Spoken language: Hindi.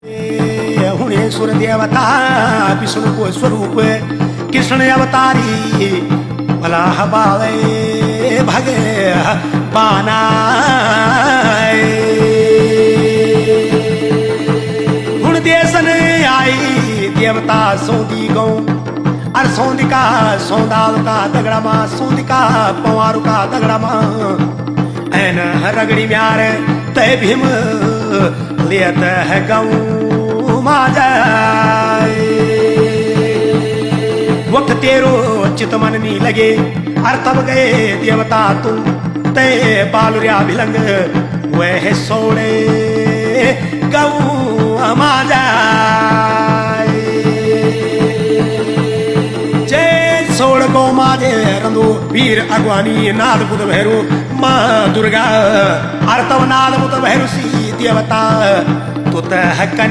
हुणे सुर देवता विष्णु को स्वरूप कृष्ण अवतारी भला बावे भगे बानाए हुण देसन आई देवता सौंदी गौ अर सौंदिका सौंदाव का दगड़ा मां सौंदिका पवारू का दगड़ा मां ऐन रगड़ी म्यार तय भीम लेत है गऊ माजाए वक्त तेरो चित मन नी लगे अर तब गए देवता तुम तय बालुरिया भिलंग वह सोड़े गऊ माजाए जय सोड़ गौ माजे रंदो वीर अगवानी नाद बुध भैरू मां दुर्गा अर तब नाद बुध भैरू सी देवता तुत